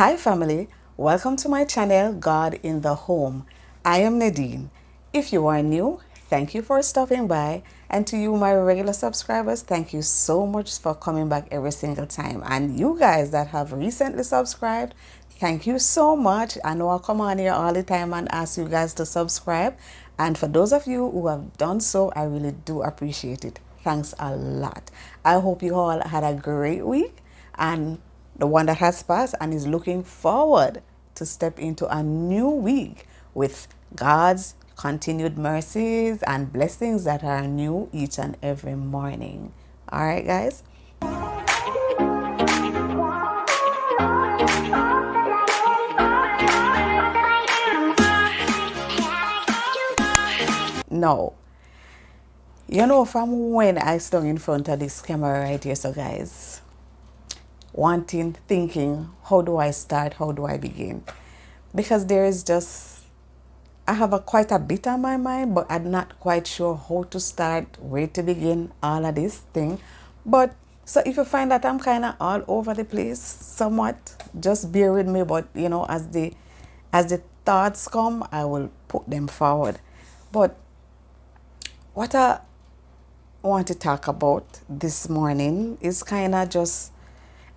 Hi family, welcome to my channel God in the Home. I am Nadine. If you are new, thank you for stopping by, and to you my regular subscribers, thank you so much for coming back every single time. And you guys that have recently subscribed, thank you so much. I know I come on here all the time and ask you guys to subscribe, and for those of you who have done so, I really do appreciate it. Thanks a lot. I hope you all had a great week, and the one that has passed and is looking forward to step into a new week with God's continued mercies and blessings that are new each and every morning. All right, guys? No. You know, from when I stood in front of this camera right here, so guys, wanting, thinking, how do I start? How do I begin? Because there is just, I have quite a bit on my mind, but I'm not quite sure how to start, where to begin, all of this thing. But so if you find that I'm kind of all over the place somewhat, just bear with me. But you know, as the thoughts come, I will put them forward. But what I want to talk about this morning is kind of just,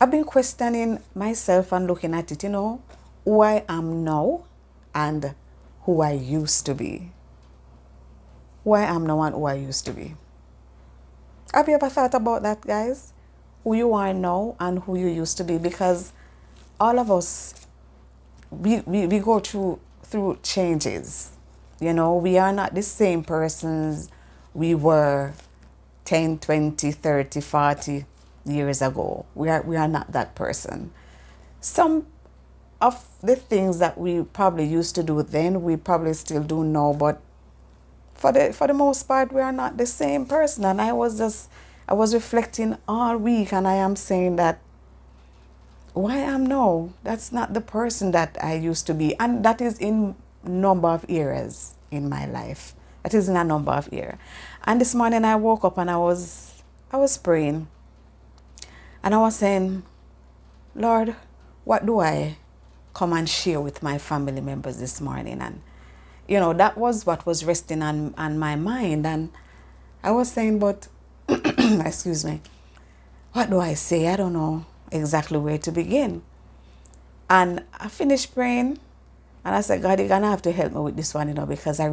I've been questioning myself and looking at it, you know, who I am now and who I used to be. Who I am now and who I used to be. Have you ever thought about that, guys? Who you are now and who you used to be? Because all of us, we go through changes. You know, we are not the same persons we were 10, 20, 30, 40 years ago. We are not that person. Some of the things that we probably used to do then, we probably still do now, but for the most part, we are not the same person. And I was reflecting all week, and I am saying that who I am now, that's not the person that I used to be. And that is in number of areas in my life. That is in a number of areas. And this morning I woke up and I was praying. And I was saying, Lord, what do I come and share with my family members this morning? And you know, that was what was resting on my mind. And I was saying, but excuse me, what do I say? I don't know exactly where to begin. And I finished praying, and I said, God, you're gonna have to help me with this one, you know, because I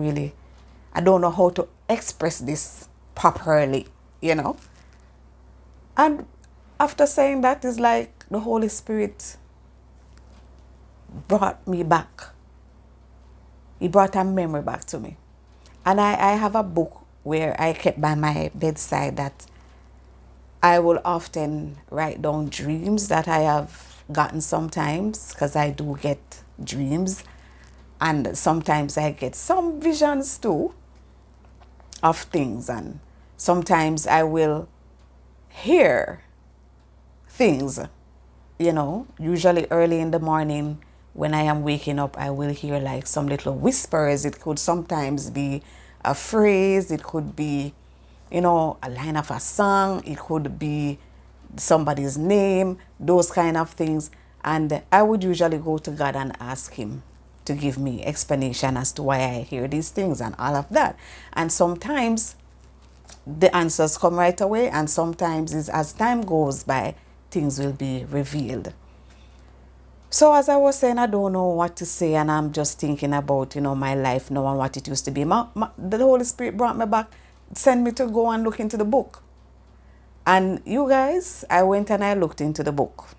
don't know how to express this properly, you know. And after saying that, it's like the Holy Spirit brought me back. He brought a memory back to me. And I have a book where I kept by my bedside that I will often write down dreams that I have gotten sometimes, because I do get dreams. And sometimes I get some visions too of things. And sometimes I will hear things, you know, usually early in the morning when I am waking up, I will hear like some little whispers. It could sometimes be a phrase, it could be, you know, a line of a song, it could be somebody's name, those kind of things. And I would usually go to God and ask Him to give me explanation as to why I hear these things and all of that. And sometimes the answers come right away, and sometimes as time goes by, things will be revealed. So as I was saying, I don't know what to say, and I'm just thinking about, you know, my life now and what it used to be. The Holy Spirit brought me back, sent me to go and look into the book. And you guys, I went and I looked into the book,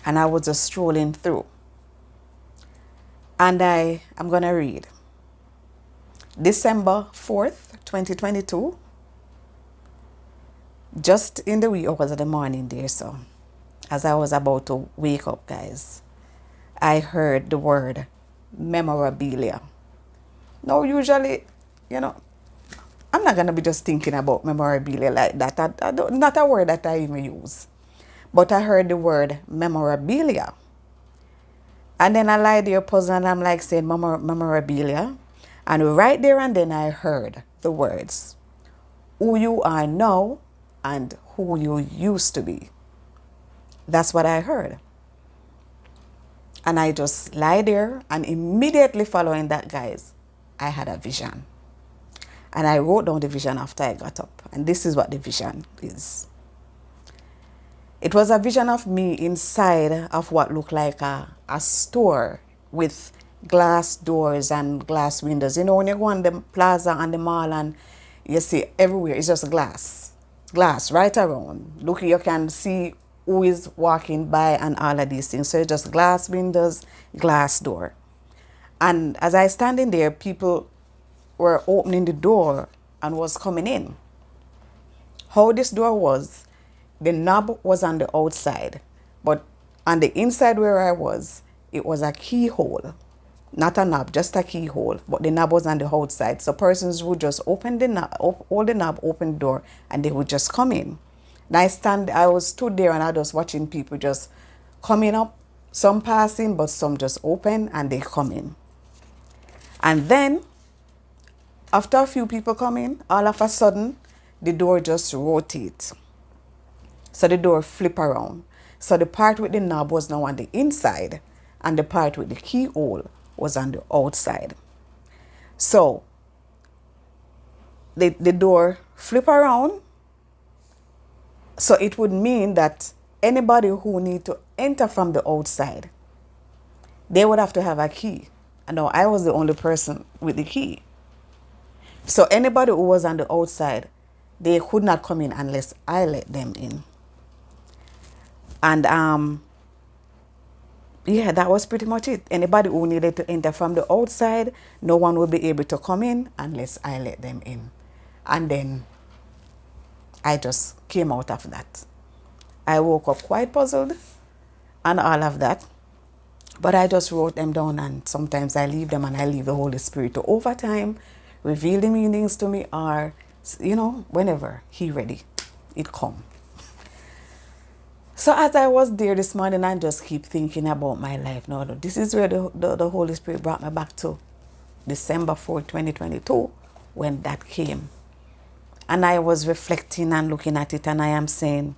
and I was just strolling through. And I'm going to read. December 4th, 2022, just in the wee hours of the morning there, so as I was about to wake up, guys, I heard the word memorabilia. Now, usually, you know, I'm not going to be just thinking about memorabilia like that. Not a word that I even use. But I heard the word memorabilia. And then I lie there puzzled, and I'm like saying memorabilia. And right there and then I heard the words, who you are now and who you used to be. That's what I heard. And I just lie there, and immediately following that, guys, I had a vision. And I wrote down the vision after I got up. And this is what the vision is. It was a vision of me inside of what looked like a store with glass doors and glass windows. You know, when you go on the plaza and the mall and you see everywhere, it's just glass. Glass right around. Look, you can see who is walking by and all of these things. So it's just glass windows, glass door. And as I standing there, people were opening the door and was coming in. How this door was, the knob was on the outside, but on the inside where I was, it was a keyhole. Not a knob, just a keyhole, but the knob was on the outside. So persons would just open the knob, hold the knob, open the door, and they would just come in. And I was stood there and I was watching people just coming up, some passing, but some just open and they come in. And then, after a few people come in, all of a sudden, the door just rotates. So the door flip around. So the part with the knob was now on the inside, and the part with the keyhole was on the outside. So the door flip around. So it would mean that anybody who need to enter from the outside, they would have to have a key. And now I was the only person with the key. So anybody who was on the outside, they could not come in unless I let them in. And yeah, that was pretty much it. Anybody who needed to enter from the outside, no one would be able to come in unless I let them in. And then I just came out of that. I woke up quite puzzled and all of that. But I just wrote them down, and sometimes I leave them and I leave the Holy Spirit to over time reveal the meanings to me, or, you know, whenever He ready, it come. So as I was there this morning, I just keep thinking about my life. No, this is where the Holy Spirit brought me back to December 4th, 2022, when that came. And I was reflecting and looking at it, and I am saying,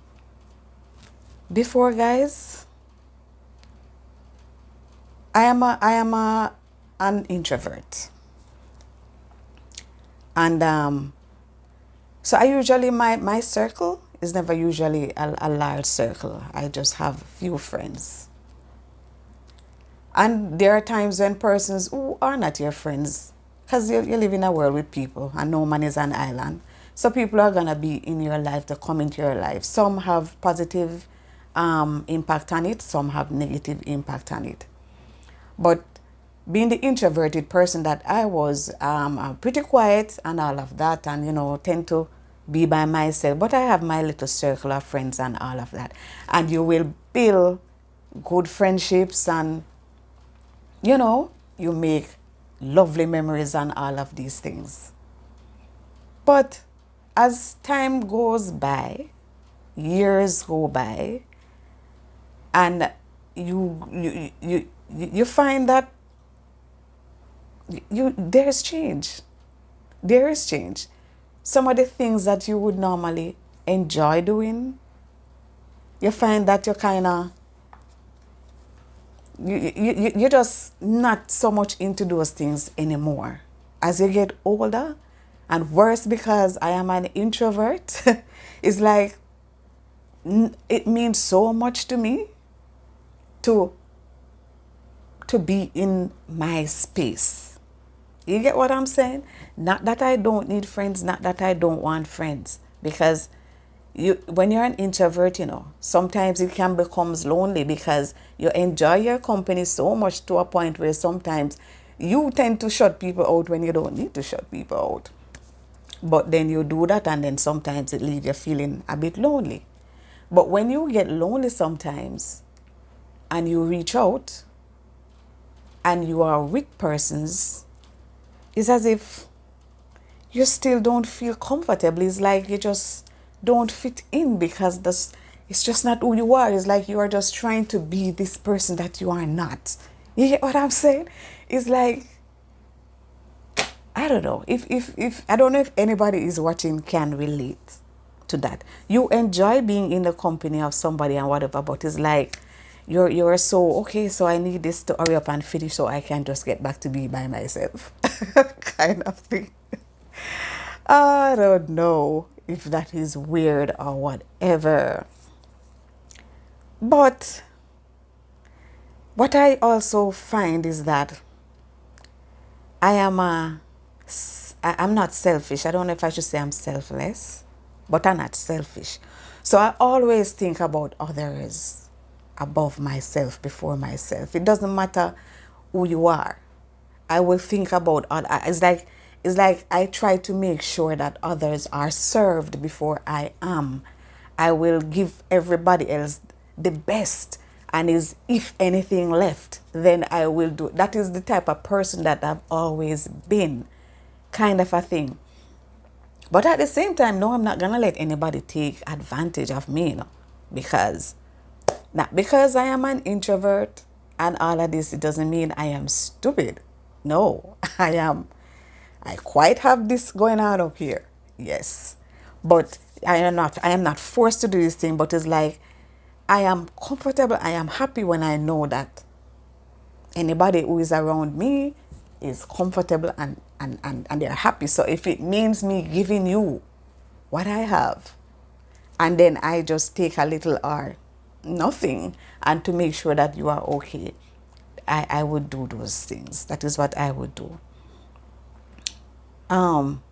before, guys, I am an introvert. And so I usually, my circle is never usually a large circle. I just have few friends. And there are times when persons who are not your friends, because you live in a world with people and no man is an island. So people are going to be in your life, to come into your life. Some have positive impact on it, some have negative impact on it. But being the introverted person that I was, I'm pretty quiet and all of that, and, you know, tend to be by myself. But I have my little circle of friends and all of that. And you will build good friendships, and, you know, you make lovely memories and all of these things. But as time goes by, years go by, and you find that there is change. There is change. Some of the things that you would normally enjoy doing, you find that you're kind of, you're just not so much into those things anymore. As you get older, and worse because I am an introvert, it's like, it means so much to me to be in my space. You get what I'm saying? Not that I don't need friends, not that I don't want friends. Because when you're an introvert, you know, sometimes it can become lonely because you enjoy your company so much to a point where sometimes you tend to shut people out when you don't need to shut people out. But then you do that, and then sometimes it leaves you feeling a bit lonely. But when you get lonely sometimes and you reach out and you are with persons, it's as if you still don't feel comfortable. It's like you just don't fit in because it's just not who you are. It's like you are just trying to be this person that you are not. You get what I'm saying? It's like, I don't know. If I don't know if anybody is watching can relate to that. You enjoy being in the company of somebody and whatever, but it's like You're so okay, so I need this to hurry up and finish so I can just get back to be by myself. Kind of thing. I don't know if that is weird or whatever. But what I also find is that I am a I'm not selfish. I don't know if I should say I'm selfless, but I'm not selfish. So I always think about others above myself, before myself. It doesn't matter who you are. I will think about other. It's like I try to make sure that others are served before I am. I will give everybody else the best, and is if anything left, then I will do. That is the type of person that I've always been, kind of a thing. But at the same time, no, I'm not gonna let anybody take advantage of me, because not because I am an introvert and all of this, it doesn't mean I am stupid. No, I am. I quite have this going on up here. Yes. But I am not forced to do this thing, but it's like I am comfortable, I am happy when I know that anybody who is around me is comfortable and they're happy. So if it means me giving you what I have, and then I just take a little or nothing, and to make sure that you are okay, I would do those things. That is what I would do. Um,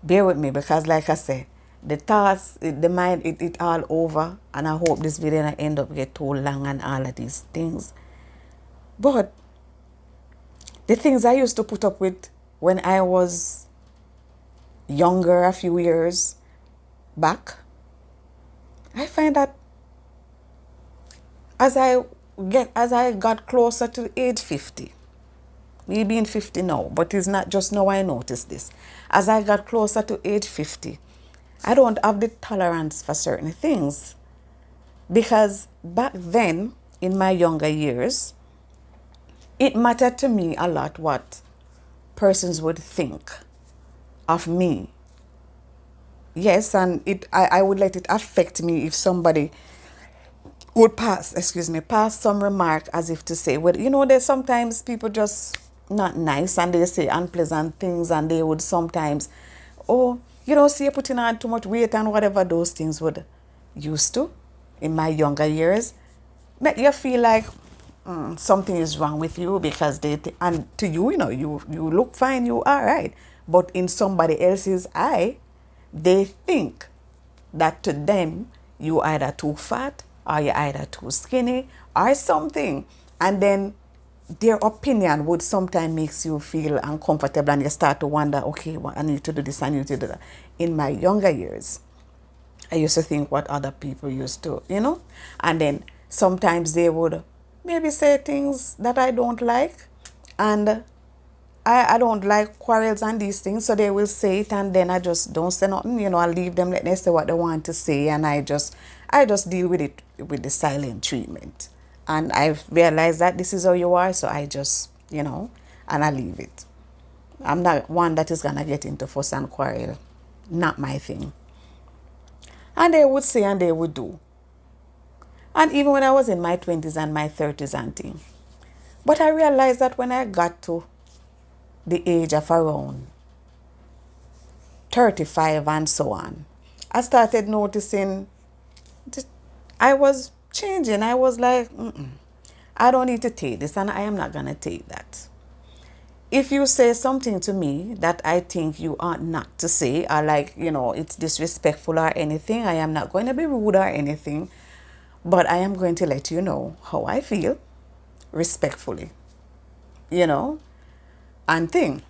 Bear with me, because like I said, the thoughts, the mind, it all over, and I hope this video not end up get too long and all of these things. But the things I used to put up with when I was younger, a few years back, I find that as I got closer to age 50, me being 50 now, but it's not just now I noticed this. As I got closer to age 50, I don't have the tolerance for certain things. Because back then, in my younger years, it mattered to me a lot what persons would think of me. Yes, and I would let it affect me if somebody would pass some remark as if to say, well, there's sometimes people just not nice and they say unpleasant things, and they would sometimes, oh, see you putting on too much weight and whatever those things would used to in my younger years. Make you feel like something is wrong with you, because and to you, you look fine, you are right. But in somebody else's eye, they think that to them you either too fat or you're either too skinny or something. And then their opinion would sometimes makes you feel uncomfortable, and you start to wonder, okay, well, I need to do this, I need to do that. In my younger years, I used to think what other people used to, and then sometimes they would maybe say things that I don't like, and I don't like quarrels and these things, so they will say it, and then I just don't say nothing, I leave them, let them say what they want to say, and I just deal with it with the silent treatment. And I've realized that this is how you are, so I just, and I leave it. I'm not one that is gonna get into fuss and quarrel. Not my thing. And they would say and they would do. And even when I was in my 20s and my 30s and thing. But I realized that when I got to the age of around 35 and so on, I started noticing I was changing. I was like, I don't need to take this, and I am not going to take that. If you say something to me that I think you ought not to say, or like, it's disrespectful or anything, I am not going to be rude or anything, but I am going to let you know how I feel respectfully, and thing.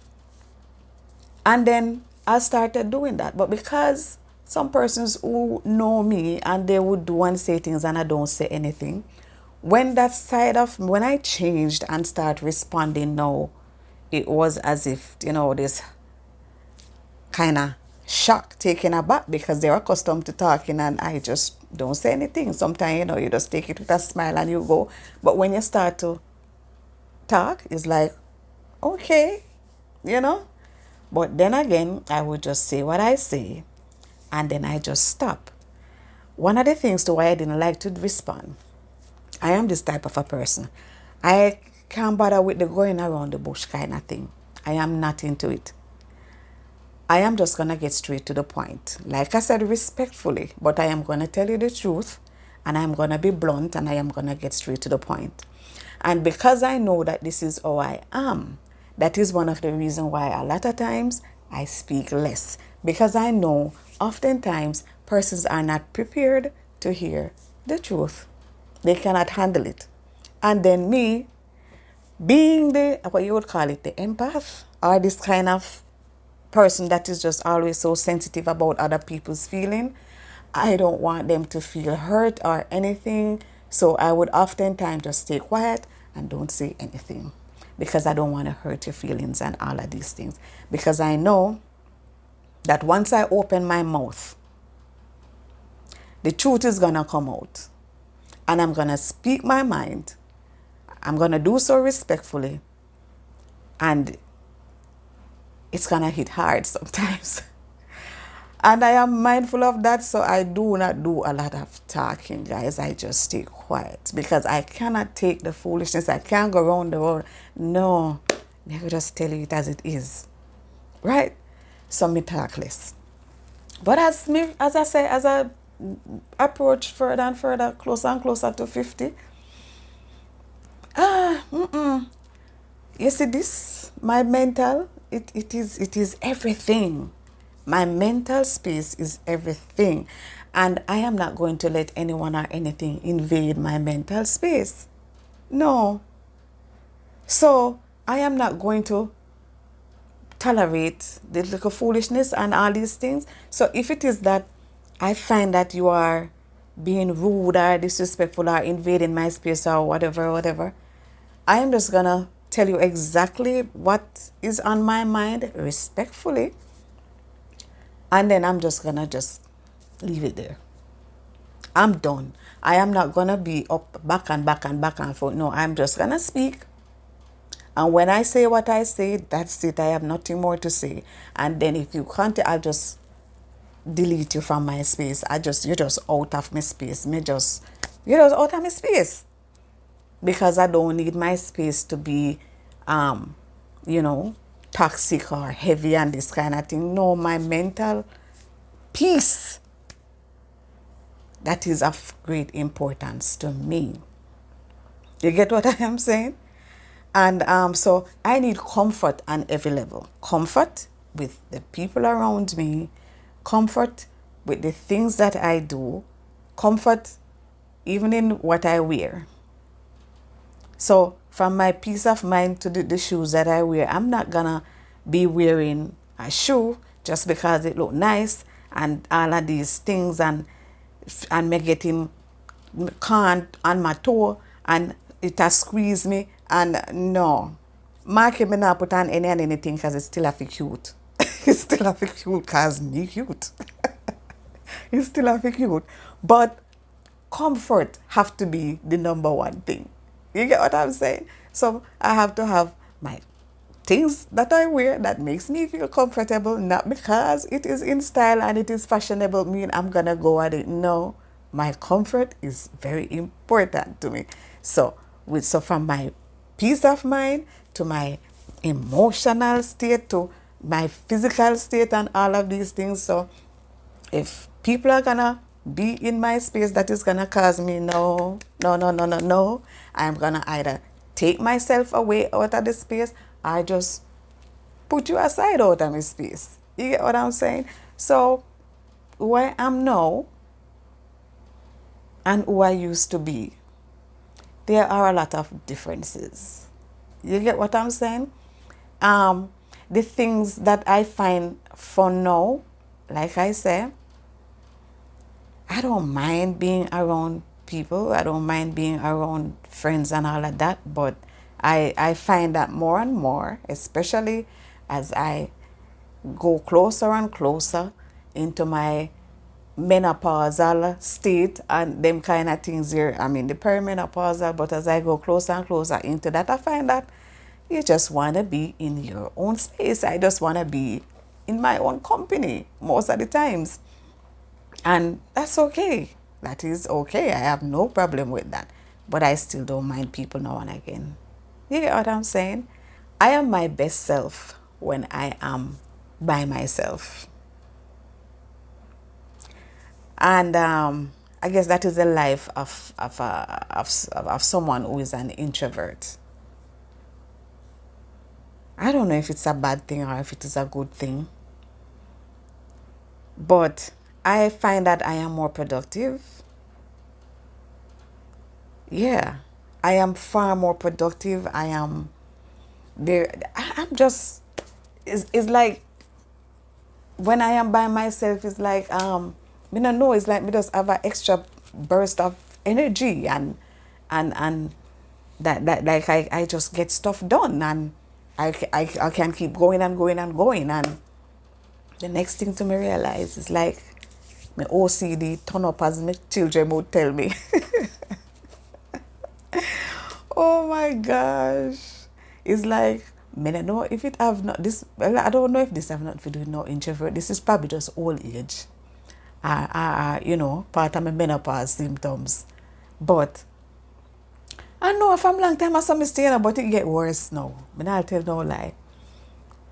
And then I started doing that. But because some persons who know me and they would do and say things and I don't say anything, when I changed and start responding now, it was as if, this kind of shock, taken aback, because they're accustomed to talking and I just don't say anything. Sometimes, you just take it with a smile and you go. But when you start to talk, it's like, okay, But then again, I would just say what I say, and then I just stop. One of the things to why I didn't like to respond, I am this type of a person. I can't bother with the going around the bush kind of thing. I am not into it. I am just going to get straight to the point. Like I said, respectfully, but I am going to tell you the truth, and I'm going to be blunt, and I am going to get straight to the point. And because I know that this is how I am, that is one of the reasons why a lot of times I speak less. Because I know oftentimes persons are not prepared to hear the truth. They cannot handle it. And then me, being the, what you would call it, the empath, or this kind of person that is just always so sensitive about other people's feeling, I don't want them to feel hurt or anything. So I would oftentimes just stay quiet and don't say anything, because I don't want to hurt your feelings and all of these things. Because I know that once I open my mouth, the truth is going to come out. And I'm going to speak my mind. I'm going to do so respectfully. And it's going to hit hard sometimes. And I am mindful of that, so I do not do a lot of talking, guys. I just stay quiet because I cannot take the foolishness. I can't go around the world. No, I will just tell you it as it is, right? So me talk less. But as I say, as I approach further and further, closer and closer to 50, you see this, my mental, it is everything. My mental space is everything. And I am not going to let anyone or anything invade my mental space. No. So I am not going to tolerate the little foolishness and all these things. So if it is that I find that you are being rude or disrespectful or invading my space or whatever, I am just going to tell you exactly what is on my mind respectfully. And then I'm just going to just leave it there. I'm done. I am not going to be up back and back and back and forth. No, I'm just going to speak. And when I say what I say, that's it. I have nothing more to say. And then if you can't, I'll just delete you from my space. You're just out of my space. You're just out of my space. Because I don't need my space to be, toxic or heavy and this kind of thing. No, my mental peace, that is of great importance to me. You get what I am saying? And so I need comfort on every level. Comfort with the people around me. Comfort with the things that I do. Comfort even in what I wear. So from my peace of mind to the shoes that I wear, I'm not going to be wearing a shoe just because it look nice and all of these things and me getting corn on my toe and it has squeezed me. And no, Marky me not put on any and anything because it's still a fi cute. It's still a fi cute because me cute. It's still a fi cute. But comfort have to be the number one thing. You get what I'm saying? So I have to have my things that I wear that makes me feel comfortable, not because it is in style and it is fashionable mean I'm gonna go at it. No, my comfort is very important to me. So from my peace of mind to my emotional state to my physical state and all of these things. So if people are gonna be in my space that is gonna cause me no, I'm gonna either take myself away out of the space or just put you aside out of my space. You get what I'm saying? So who I am now and who I used to be, there are a lot of differences. You get what I'm saying? The things that I find fun now, like I say, I don't mind being around people. I don't mind being around friends and all of that. But I find that more and more, especially as I go closer and closer into my menopausal state and them kind of things here. I mean, the perimenopausal, but as I go closer and closer into that, I find that you just want to be in your own space. I just want to be in my own company most of the times. And that's okay. That is okay. I have no problem with that. But I still don't mind people now and again. You get what I'm saying? I am my best self when I am by myself. And I guess that is the life of someone who is an introvert. I don't know if it's a bad thing or if it is a good thing, but I find that I am more productive. Yeah, I am far more productive. I am there. I'm just, it's like when I am by myself, it's like, me don't know, it's like me just have an extra burst of energy and that like I just get stuff done and I can keep going and going and going and the next thing to me realize is like my OCD turn up as my children would tell me. Oh my gosh. It's like, I don't know if it have not this well, I don't know if this have not to do with no introvert. This is probably just old age. Part of my menopause symptoms. But I know from long time I saw me staying, but it get worse now. But I'll tell no lie.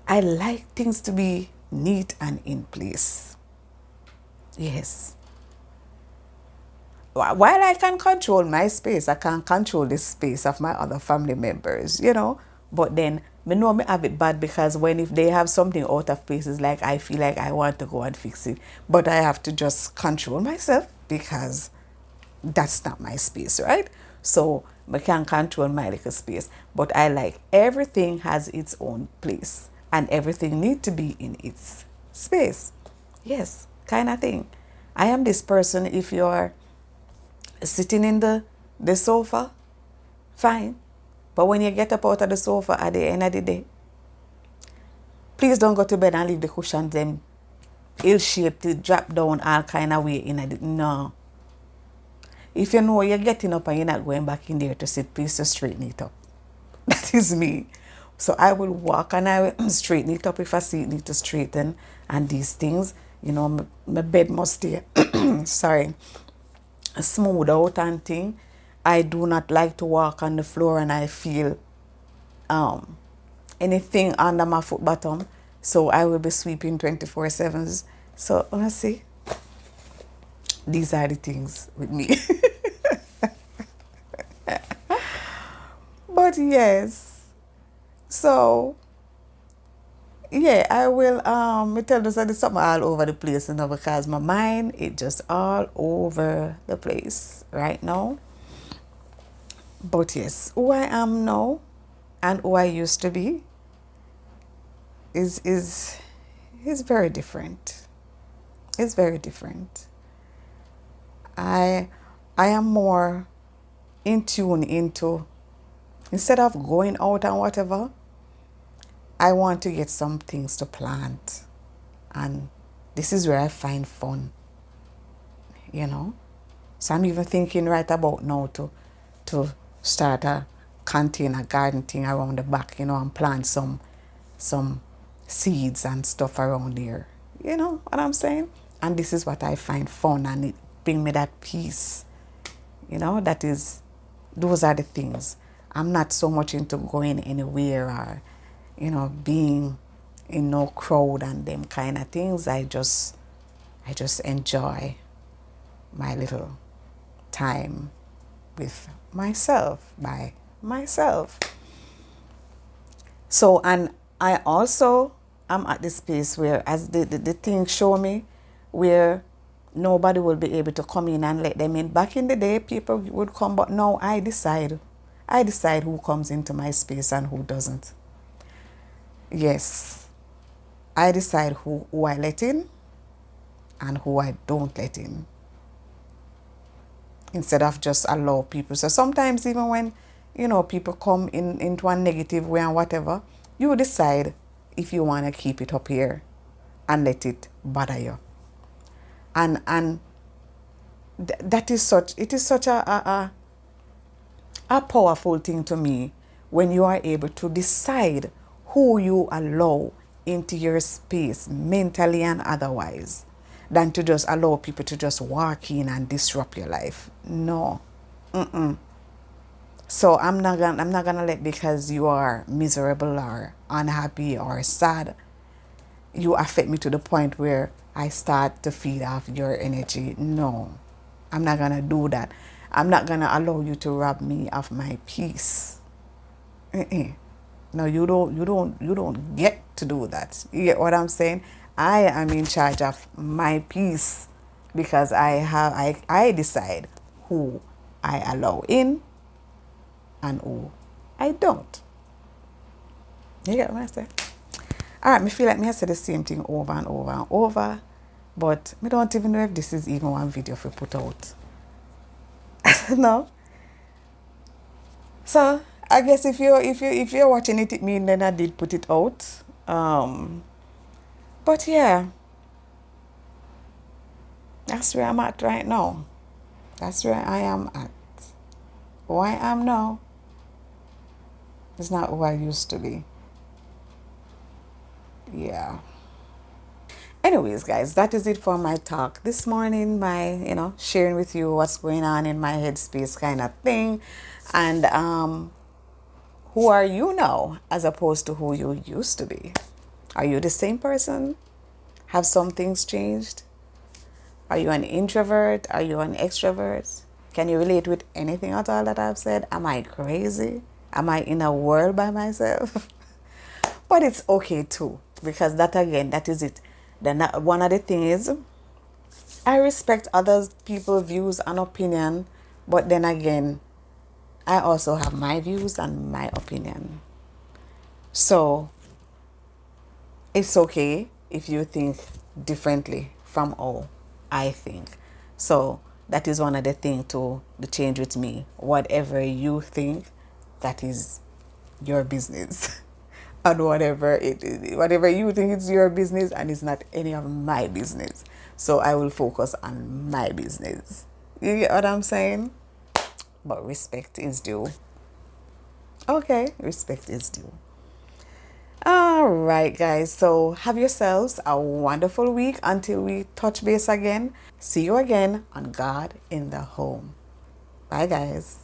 I like things to be neat and in place. Yes. While I can control my space, I can control the space of my other family members. But then me know me have it bad because when if they have something out of place, it's like I feel like I want to go and fix it. But I have to just control myself because that's not my space, right? So I can control my little space. But I like everything has its own place and everything need to be in its space. Yes, kind of thing. I am this person. If you're sitting in the sofa, fine. But when you get up out of the sofa at the end of the day, please don't go to bed and leave the cushions them ill-shaped, drop down all kind of way in a no. If you know you're getting up and you're not going back in there to sit, please just straighten it up. That is me. So I will walk and I will straighten it up if I see it need to straighten and these things. My bed must stay, sorry, smooth out and thing. I do not like to walk on the floor and I feel anything under my foot bottom. So I will be sweeping 24/7. So honestly, these are the things with me. But yes, so yeah, I will me tell you that there's something all over the place because my mind it just all over the place right now. But yes, who I am now and who I used to be is very different. It's very different. I I am more in tune into instead of going out and whatever, I want to get some things to plant. And this is where I find fun, you know. So I'm even thinking right about now to start a container garden thing around the back, and plant some seeds and stuff around there. You know what I'm saying? And this is what I find fun and it bring me that peace. Those are the things. I'm not so much into going anywhere or, being in no crowd and them kind of things. I just enjoy my little time with myself, by myself. So, and I also am at this space where, as the things show me, where nobody will be able to come in and let them in. Back in the day, people would come, but now I decide. I decide who comes into my space and who doesn't. Yes, I decide who I let in and who I don't let in, instead of just allow people. So sometimes even when, people come in into a negative way and whatever, you decide if you want to keep it up here and let it bother you. And it is such a powerful thing to me when you are able to decide who you allow into your space, mentally and otherwise. than to just allow people to just walk in and disrupt your life. No. So I'm not gonna let, because you are miserable or unhappy or sad, you affect me to the point where I start to feed off your energy. No. I'm not gonna do that. I'm not gonna allow you to rob me of my peace. No, you don't get to do that. You get what I'm saying? I am in charge of my peace, because I decide who I allow in and who I don't. You get what I say? Alright, me feel like me I say the same thing over and over and over, but me don't even know if this is even one video for put out. No. So I guess if you're watching it, it means then I did put it out. But yeah, that's where I'm at right now. That's where I am at. Who I am now is not who I used to be. Yeah. Anyways, guys, that is it for my talk this morning. My, sharing with you what's going on in my headspace kind of thing. And who are you now as opposed to who you used to be? Are you the same person? Have some things changed? Are you an introvert? Are you an extrovert? Can you relate with anything at all that I've said? Am I crazy? Am I in a world by myself? But it's okay too, because that again, that is it. Then one of the things is, I respect other people's views and opinion, but then again, I also have my views and my opinion. So it's okay if you think differently from how I think. So that is one of the things to the change with me. Whatever you think, that is your business. And whatever you think is your business, and it's not any of my business. So I will focus on my business. You get what I'm saying? But respect is due. Okay, respect is due. All right, guys. So have yourselves a wonderful week until we touch base again. See you again on God in the Home. Bye, guys.